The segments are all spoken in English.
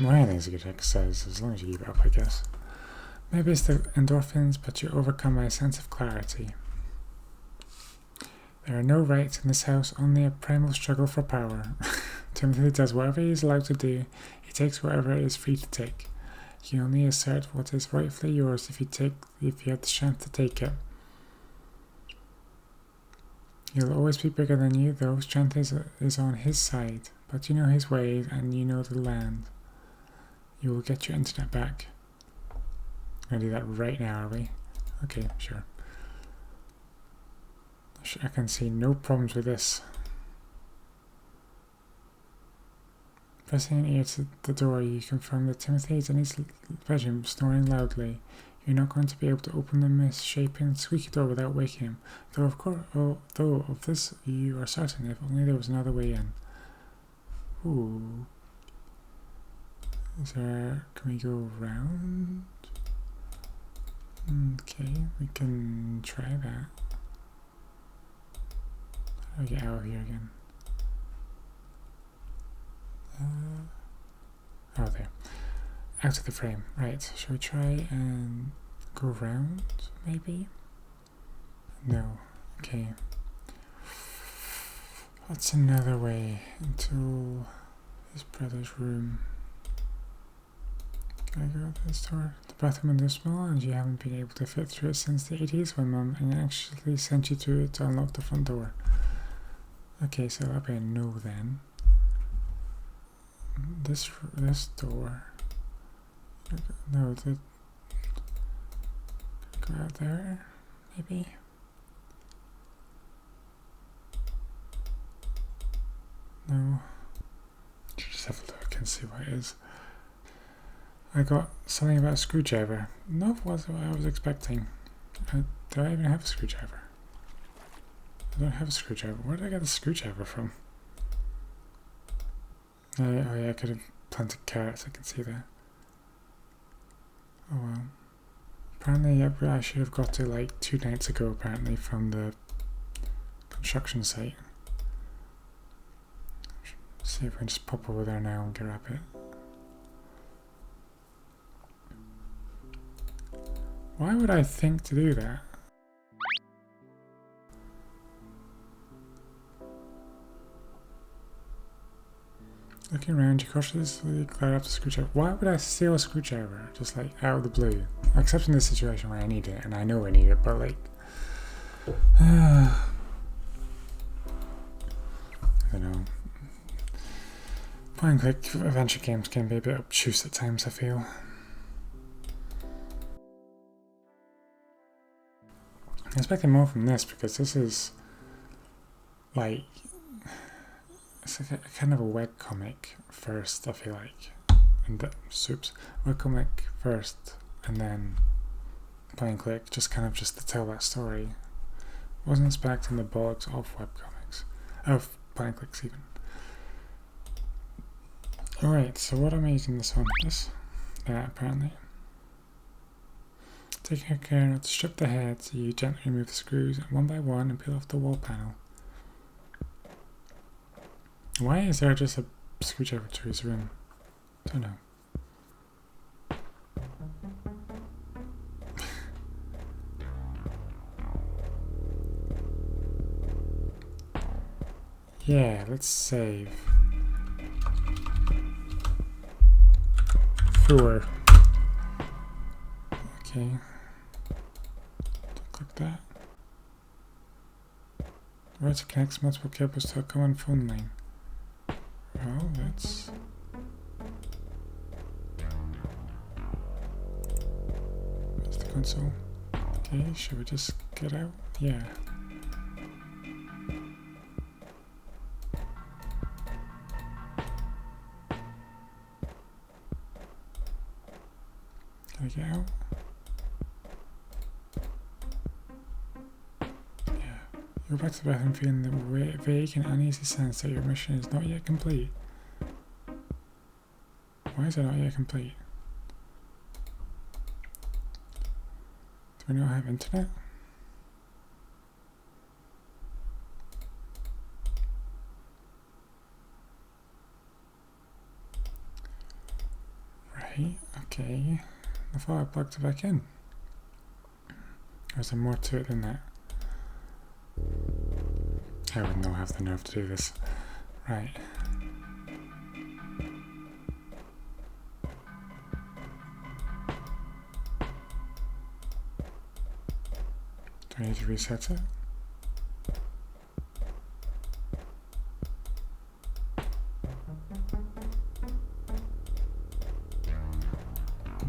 Well, anything's a good exercise, as long as you keep it up, I guess. Maybe it's the endorphins, but you're overcome by a sense of clarity. There are no rights in this house, only a primal struggle for power. Timothy does whatever he is allowed to do. He takes whatever it is free to take. You only assert what is rightfully yours if you have the strength to take it. He'll always be bigger than you, though. Strength is on his side, but you know his ways and you know the land. You will get your internet back. We're gonna do that right now, are we? Okay, sure. I can see no problems with this. Pressing an ear to the door, you confirm that Timothy is in his bedroom, snoring loudly. You're not going to be able to open the misshapen, squeaky door without waking him. Though of this you are certain, if only there was another way in. Ooh. Can we go around? Okay, we can try that. How do I get out of here again? Oh, there. Out of the frame. Right, shall we try and go around, maybe? No. Okay. What's another way into his brother's room? Can I go to this door? The bathroom window is small and you haven't been able to fit through it since the 80s when Mum anxiously sent you to it to unlock the front door. Okay, so that'll be a no then. This door. No, go out there, maybe? No. Just have a look and see what it is. I got something about a screwdriver. No, it wasn't what I was expecting. Do I even have a screwdriver? I don't have a screwdriver. Where did I get the screwdriver from? Oh yeah, I could have planted carrots, I can see that. Oh well. Apparently, I should have got it like 2 nights ago, apparently, from the construction site. See if we can just pop over there now and grab it. Why would I think to do that? Looking around, you cautiously clear up the screwdriver. Why would I steal a screwdriver? Just like out of the blue. Except in this situation where I need it, and I know I need it, but like... I don't know. Point and click adventure games can be a bit obtuse at times, I feel. I expected more from this because this is like... It's like a kind of a webcomic first, I feel like. And webcomic first, and then point and click, just to tell that story. Wasn't expecting the bollocks of webcomics. Of point and clicks even. Alright, so what am I using this on? This? That apparently. Taking care not to strip the heads, you gently remove the screws one by one and peel off the wall panel. Why is there just a screwdriver to his room? Don't know. Yeah, let's save. Four. Okay. Don't click that. Where it connects multiple cables to a common phone line. Well, that's... Where's the console? Okay, should we just get out? Yeah. Can I get out? Go back to the bathroom feeling the vague and uneasy sense that your mission is not yet complete. Why is it not yet complete? Do we not have internet? Right, okay. I thought I plugged it back in. Or is there more to it than that? I would not have the nerve to do this. Right. Do I need to reset it?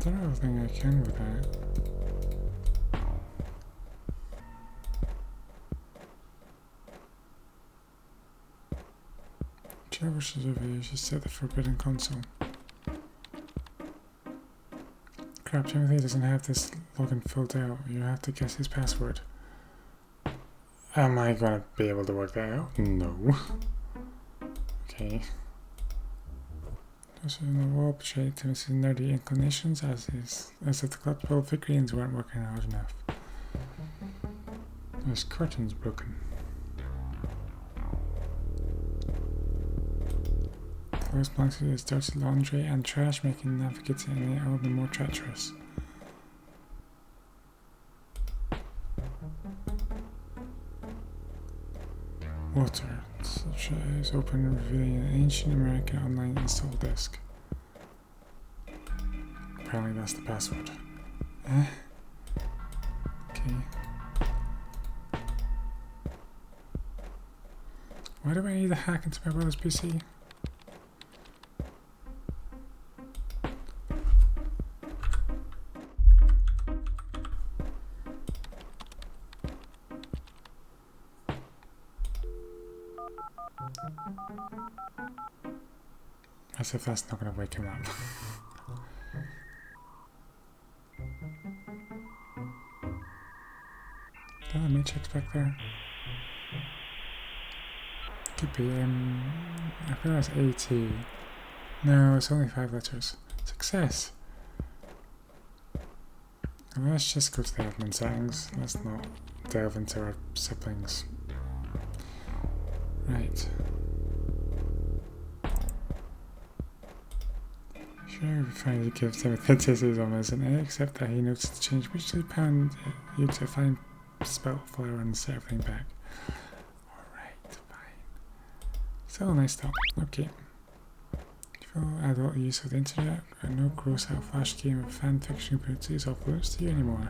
I don't think I can with that. Troubleshoot over here, just set the forbidden console. Crap, Timothy doesn't have this login filled out. You have to guess his password. Am I gonna be able to work that out? No. Okay. Also in the wall portray Timothy's nerdy inclinations as if the collectible figurines weren't working hard enough. This curtain's broken. Close belongs to his dirty laundry and trash, making navigating it all the more treacherous. Water. Such is open, revealing an ancient American online install disk. Apparently that's the password. Okay. Why do I need to hack into my brother's PC? As if that's not going to wake him up. Oh, matrix back there. Could be, I feel that's AT. No, it's only 5 letters. Success! Well, let's just go to the admin settings. Let's not delve into our siblings. Right. Sure, we finally give Timothy tissues on isn't it? Except that he noticed the change, which they pound you to find spelt flower and set everything back. Alright, fine. So nice talk. Okay. Full adult use of the internet and no gross out flash game of fan fiction is off limits to you anymore.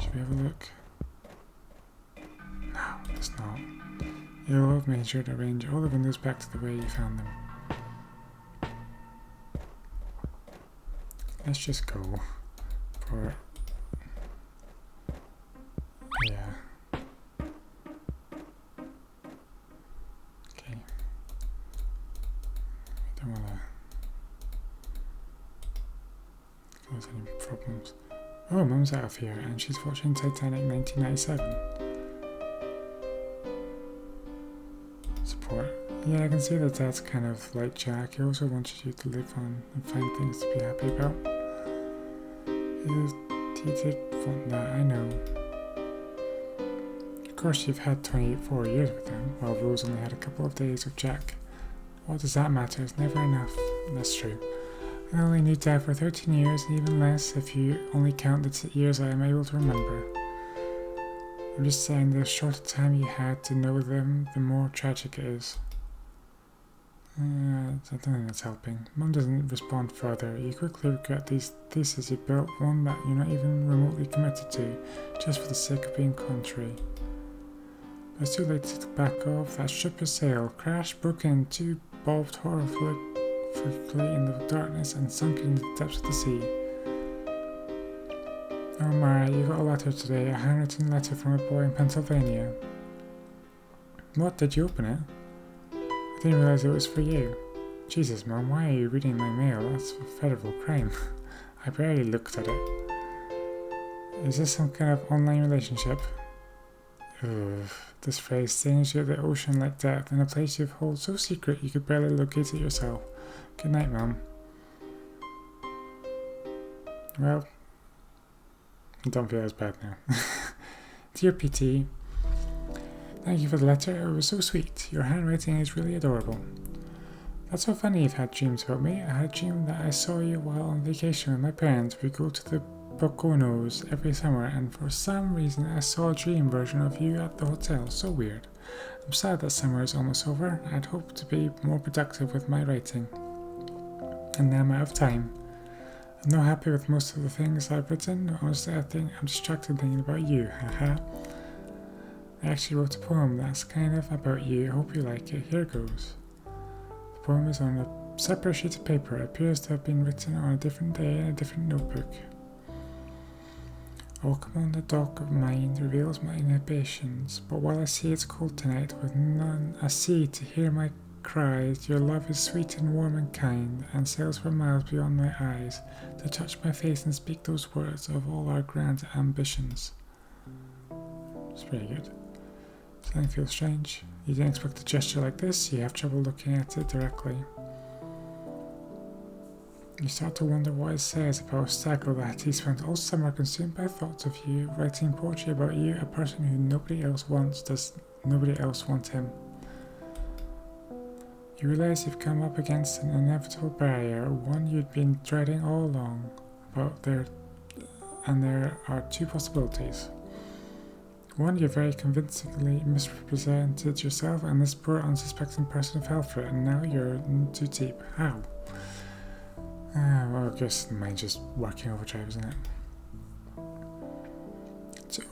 Should we have a look? No, it's not. You'll have made sure to arrange all the windows back to the way you found them. Let's just go for... yeah. Okay. I don't want to cause any problems. Oh, Mum's out of here and she's watching Titanic 1997. Support. Yeah, I can see that that's kind of like Jack. He also wanted you to live on and find things to be happy about. He did want that, I know. Of course, you've had 24 years with him, while Rose only had a couple of days with Jack. What does that matter? It's never enough. That's true. I only knew Dad for 13 years, and even less if you only count the years I am able to remember. I'm just saying the shorter time you had to know them, the more tragic it is. I don't think that's helping. Mum doesn't respond further. You quickly regret these theses you built, one that you're not even remotely committed to, just for the sake of being contrary. But it's too late to back off. That ship has sailed, crashed, broken in two, bobbed horribly in the darkness, and sunk into the depths of the sea. Oh Mara, you got a letter today, a handwritten letter from a boy in Pennsylvania. What, did you open it? I didn't realize it was for you. Jesus, Mom, why are you reading my mail? That's a federal crime. I barely looked at it. Is this some kind of online relationship? Ugh, this phrase sings you at the ocean like death in a place you've held so secret you could barely locate it yourself. Good night, Mom. Well, I don't feel as bad now. Dear PT, thank you for the letter. It was so sweet. Your handwriting is really adorable. That's so funny you've had dreams about me. I had a dream that I saw you while on vacation with my parents. We go to the Poconos every summer, and for some reason I saw a dream version of you at the hotel. So weird. I'm sad that summer is almost over. I'd hoped to be more productive with my writing. And now I'm out of time. I'm not happy with most of the things I've written. Honestly, I think I'm distracted thinking about you. Haha. I actually wrote a poem that's kind of about you. I hope you like it. Here goes. The poem is on a separate sheet of paper. It appears to have been written on a different day in a different notebook. A walk on the dock of mind reveals my inhibitions, but while I see it's cold tonight with none a sea to hear my cries, your love is sweet and warm and kind, and sails for miles beyond my eyes, to touch my face and speak those words of all our grand ambitions. It's pretty good. Something feels strange. You didn't expect a gesture like this, you have trouble looking at it directly. You start to wonder what it says about Staggle that he spent all summer consumed by thoughts of you, writing poetry about you, a person who nobody else wants. Does nobody else want him? You realize you've come up against an inevitable barrier, one you'd been dreading all along, and there are two possibilities. One, you very convincingly misrepresented yourself, and this poor unsuspecting person fell for it, and now you're in too deep. How? Well, I guess mine's just working overdrive, isn't it?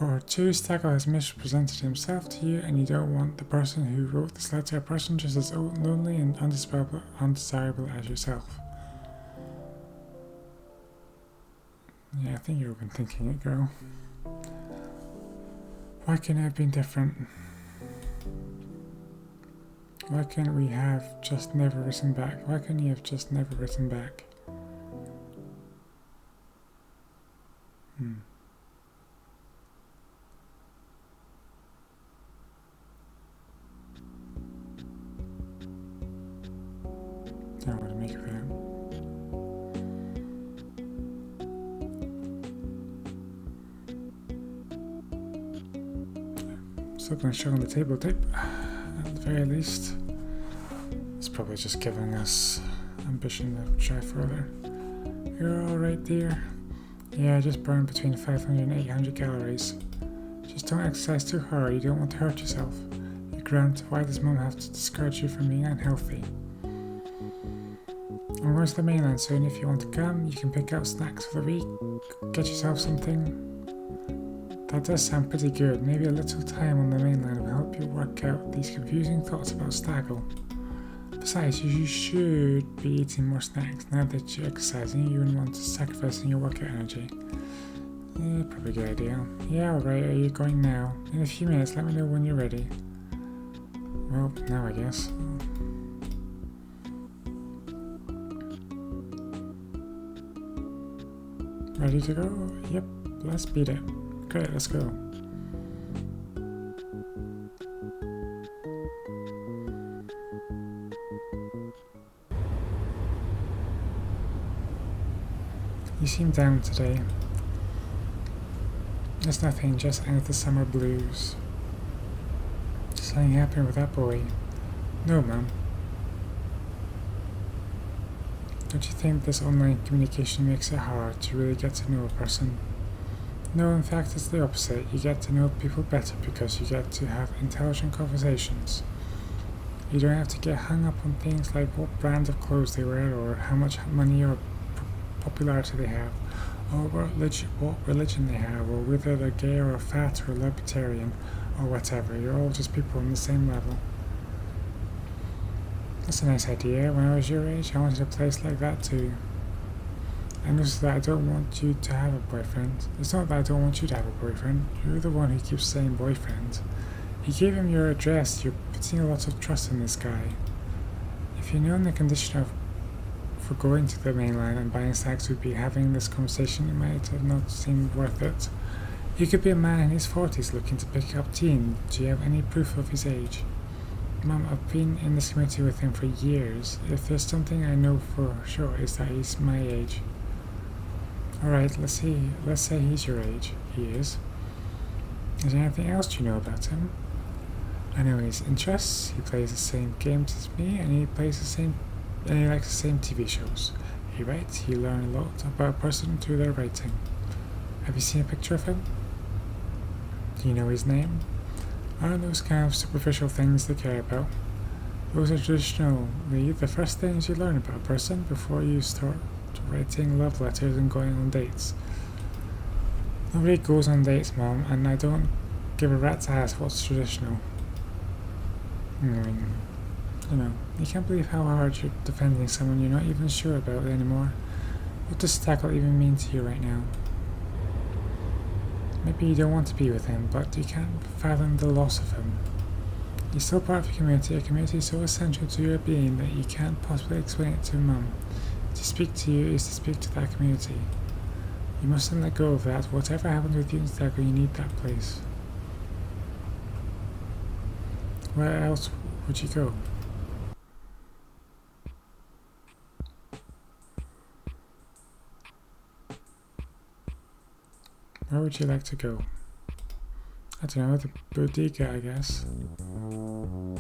Or two, Staggle has misrepresented himself to you, and you don't want the person who wrote this letter, a person just as lonely and undesirable as yourself. Yeah, I think you've been thinking it, girl. Why can't it have been different? Why can't we have just never written back? Why can't you have just never written back? I don't know what to make of that. Still going to show on the table tape, at the very least. It's probably just giving us ambition to try further. You're alright, dear. Yeah, I just burned between 500 and 800 calories. Just don't exercise too hard, you don't want to hurt yourself. You grunt, why does mom have to discourage you from being unhealthy? I'm going to the mainland soon. If you want to come, you can pick out snacks for the week, get yourself something. That does sound pretty good. Maybe a little time on the mainland will help you work out these confusing thoughts about Staggle. Besides, you should be eating more snacks. Now that you're exercising, you wouldn't want to sacrifice your workout energy. Yeah, probably a good idea. Yeah, alright, are you going now? In a few minutes, let me know when you're ready. Well, now I guess. Ready to go? Yep, let's beat it. Great, let's go. You seem down today. It's nothing, just end of the summer blues. Something happened with that boy. No, Mum. Don't you think this online communication makes it hard to really get to know a person? No, in fact, it's the opposite. You get to know people better because you get to have intelligent conversations. You don't have to get hung up on things like what brand of clothes they wear, or how much money or popularity they have, or what religion they have, or whether they're gay or fat or libertarian or whatever. You're all just people on the same level. That's a nice idea. When I was your age, I wanted a place like that too. And also that I don't want you to have a boyfriend. It's not that I don't want you to have a boyfriend. You're the one who keeps saying boyfriend. You gave him your address. You're putting a lot of trust in this guy. If you known the condition for going to the mainland and buying snacks would be having this conversation, it might have not seemed worth it. He could be a man in his 40s looking to pick up teen. Do you have any proof of his age? Mum, I've been in this community with him for years. If there's something I know for sure, it's that he's my age. Alright, let's say he's your age. He is. Is there anything else you know about him? I know his interests. He plays the same games as me, and he plays the same and he likes the same TV shows. He writes, you learn a lot about a person through their writing. Have you seen a picture of him? Do you know his name? Aren't those kind of superficial things they care about? Those are traditionally the first things you learn about a person before you start writing love letters and going on dates. Nobody goes on dates, Mom, and I don't give a rat's ass what's traditional. I mean, you can't believe how hard you're defending someone you're not even sure about anymore. What does tackle even mean to you right now? Maybe you don't want to be with him, but you can't fathom the loss of him. He's still part of your community, a community so essential to your being that you can't possibly explain it to Mum. To speak to you is to speak to that community. You mustn't let go of that. Whatever happens with you and Stagger, you need that place. Where else would you go? Where would you like to go? I don't know, the bodega, I guess. You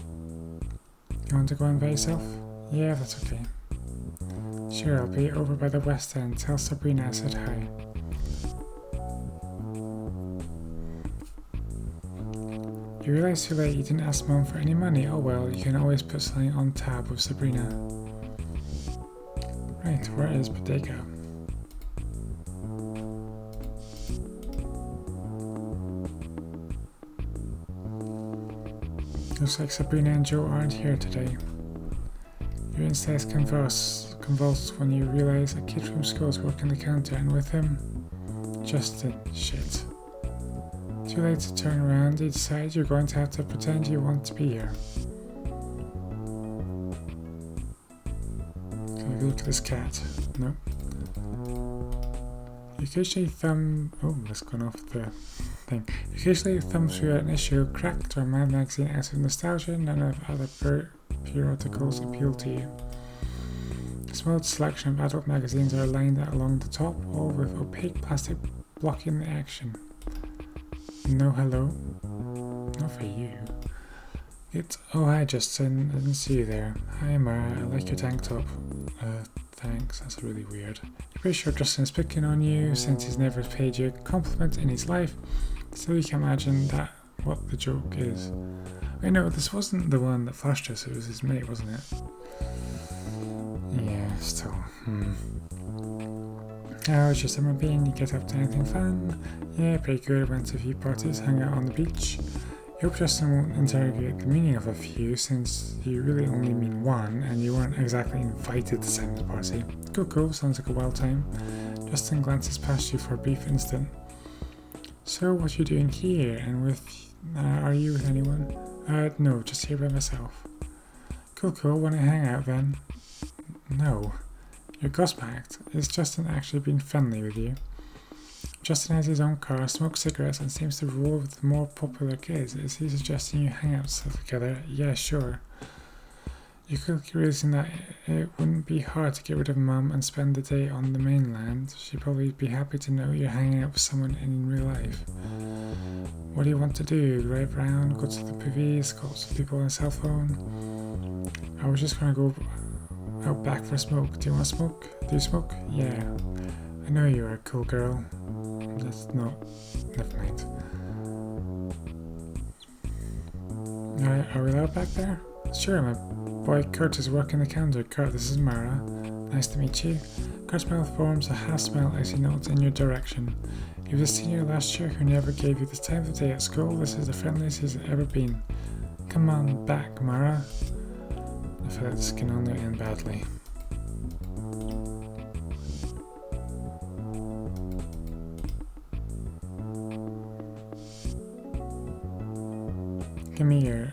want to go in by yourself? Yeah, that's okay. Sure, I'll be over by the west end. Tell Sabrina I said hi. You realize too late you didn't ask Mum for any money? Oh well, you can always put something on tab with Sabrina. Right, where is bodega? Looks like Sabrina and Joe aren't here today. Your insides convulse when you realize a kid from school is working the counter, and with him, Justin. Shit. Too late to turn around, you decide you're going to have to pretend you want to be here. Can you look at this cat? No. You occasionally that's gone off the thing. You occasionally thumb through an issue of Cracked or Mad magazine out of nostalgia. None of other periodicals appeal to you. A small selection of adult magazines are lined along the top, all with opaque plastic blocking the action. No hello? Not for you. Oh hi Justin, I didn't see you there. Hi Mara, I like your tank top. Thanks, that's really weird. You're pretty sure Justin's picking on you since he's never paid you a compliment in his life. Still you can imagine what the joke is. I know, this wasn't the one that flashed us, it was his mate, wasn't it? Yeah, still. How's your summer been? You get up to anything fun? Yeah, pretty good. Went to a few parties, hung out on the beach. I hope Justin won't interrogate the meaning of a few, since you really only mean one, and you weren't exactly invited to Simon's party. Cool, sounds like a wild time. Justin glances past you for a brief instant. So, what are you doing here, and are you with anyone? No, just here by myself. Cool, wanna hang out then? No. You're gobsmacked. Is Justin actually being friendly with you? Justin has his own car, smokes cigarettes, and seems to roll with the more popular kids. Is he suggesting you hang out together? Yeah, sure. You could reason that it wouldn't be hard to get rid of Mum and spend the day on the mainland. She'd probably be happy to know you're hanging out with someone in real life. What do you want to do? Drive around, go to the movies, call some people on a cell phone? I was just gonna go out back for a smoke. Do you want to smoke? Do you smoke? Yeah. I know you're a cool girl. That's not... Never mind. Are we allowed back there? Sure, my boy Kurt is working the counter. Kurt, this is Mara. Nice to meet you. Kurt's mouth forms a half smile as he nods in your direction. He was a senior last year who never gave you the time of day at school. This is the friendliest he's ever been. Come on back, Mara. I feel like this can only end badly. Give me your...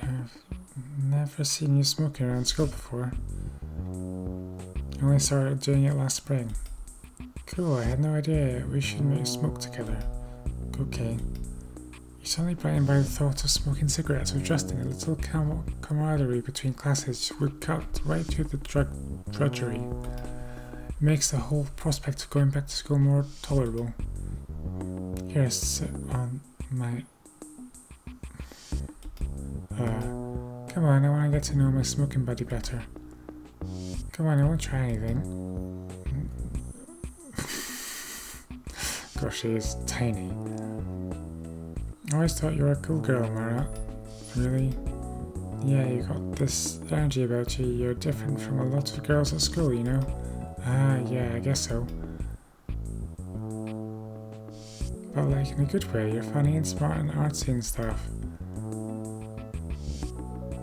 I've never seen you smoking around school before. I only started doing it last spring. Cool, I had no idea we should smoke together. Okay. You suddenly brightened by the thought of smoking cigarettes with Justin. A little camaraderie between classes would cut right through the drudgery. It makes the whole prospect of going back to school more tolerable. Here, sit on my... Come on, I want to get to know my smoking buddy better. Come on, I won't try anything. Gosh, she is tiny. I always thought you were a cool girl, Mara. Really? Yeah, you got this energy about you. You're different from a lot of girls at school, you know? Ah, yeah, I guess so. But like in a good way, you're funny and smart and artsy and stuff.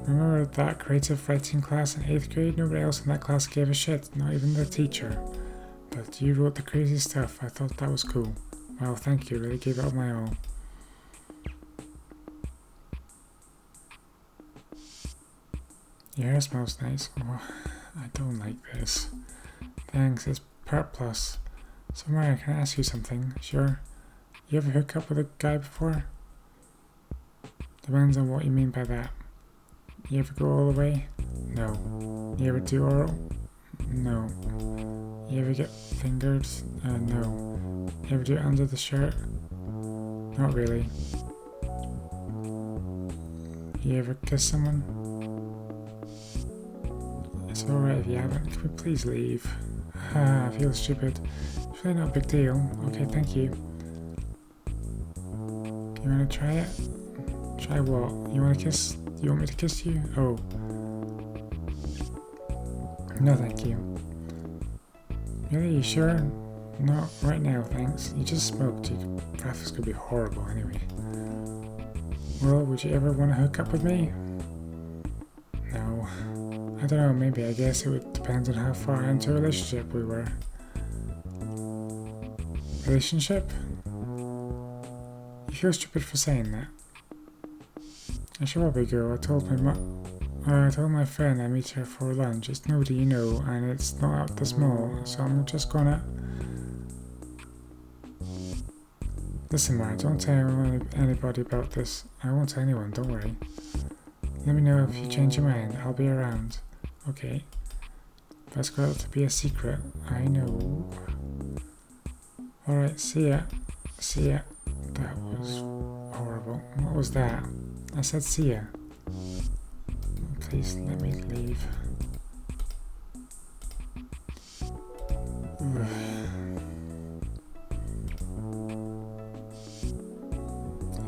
Remember that creative writing class in 8th grade? Nobody else in that class gave a shit, not even the teacher. But you wrote the crazy stuff. I thought that was cool. Well, thank you, really gave it all my all. Your hair smells nice. Oh, I don't like this. Thanks, it's Part Plus. So Maria, can I ask you something? Sure. You ever hook up with a guy before? Depends on what you mean by that. You ever go all the way? No. You ever do oral? No. You ever get fingered? No. You ever do it under the shirt? Not really. You ever kiss someone? It's alright if you haven't. Can we please leave? I feel stupid. It's really not a big deal. Okay, thank you. You wanna try it? Try what? You wanna kiss? You want me to kiss you? Oh. No, thank you. Really? You sure? Not right now, thanks. You just smoked. Your breath is gonna be horrible anyway. Well, would you ever want to hook up with me? No. I don't know, maybe. I guess it would depend on how far into a relationship we were. Relationship? You feel stupid for saying that. I should probably go. I told my friend I meet her for lunch. It's nobody you know, and it's not at the mall, so I'm just gonna... Listen, Mara, don't tell anybody about this. I won't tell anyone, don't worry. Let me know if you change your mind. I'll be around. Okay. But it's got to be a secret. I know. Alright, see ya. See ya. That was horrible. What was that? I said see ya. Please let me leave.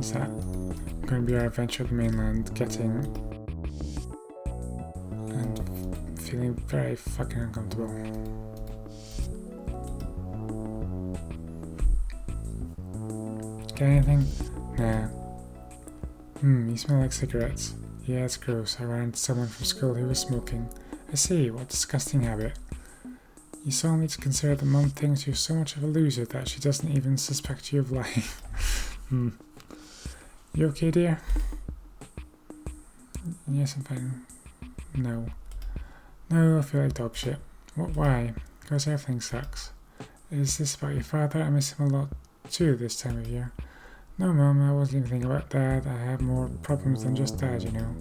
Is that going to be our adventure at the mainland? Getting and feeling very fucking uncomfortable. Get anything? Nah. You smell like cigarettes. Yeah, it's gross. I ran into someone from school who was smoking. I see, what disgusting habit. You saw me to consider that Mum thinks you're so much of a loser that she doesn't even suspect you of lying. You okay, dear? Yes, I'm fine. No. No, I feel like dog shit. What, why? Because everything sucks. Is this about your father? I miss him a lot too this time of year. No, Mum, I wasn't even thinking about Dad. I have more problems than just Dad, you know.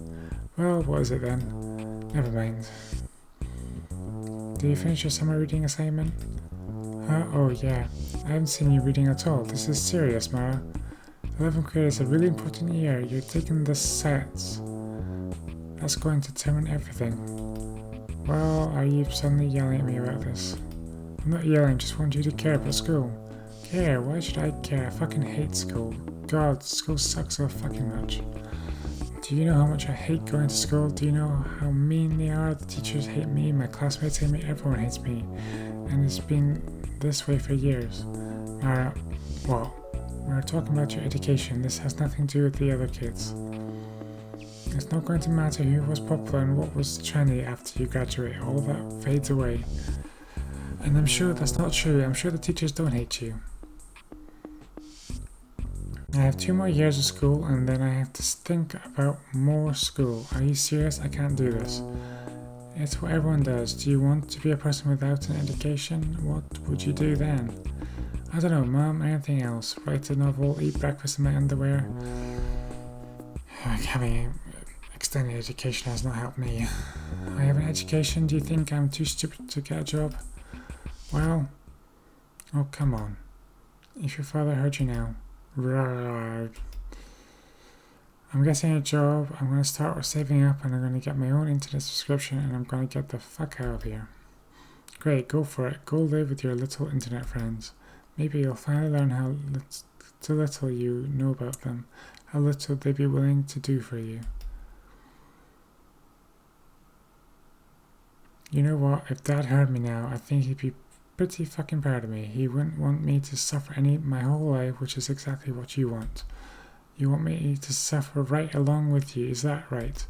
Well, what is it then? Never mind. Did you finish your summer reading assignment? Huh? Oh, yeah. I haven't seen you reading at all. This is serious, Mara. 11th grade is a really important year. You're taking the sets. That's going to determine everything. Well, are you suddenly yelling at me about this? I'm not yelling, just want you to care about school. Care? Why should I care? I fucking hate school. God, school sucks so fucking much. Do you know how much I hate going to school? Do you know how mean they are? The teachers hate me, my classmates hate me, everyone hates me. And it's been this way for years. Mara, what? We're talking about your education. This has nothing to do with the other kids. It's not going to matter who was popular and what was trendy after you graduate. All that fades away. And I'm sure that's not true. I'm sure the teachers don't hate you. I have 2 more years of school and then I have to think about more school. Are you serious? I can't do this. It's what everyone does. Do you want to be a person without an education? What would you do then? I don't know, Mom. Anything else? Write a novel, eat breakfast in my underwear. Having extended education has not helped me. I have an education. Do you think I'm too stupid to get a job? Well, oh come on. If your father heard you now. I'm getting a job, I'm going to start saving up, and I'm going to get my own internet subscription, and I'm going to get the fuck out of here. Great, go for it. Go live with your little internet friends. Maybe you'll finally learn how little you know about them, how little they'd be willing to do for you. You know what? If Dad heard me now, I think he'd be pretty fucking proud of me. He wouldn't want me to suffer my whole life, which is exactly what you want. You want me to suffer right along with you, is that right?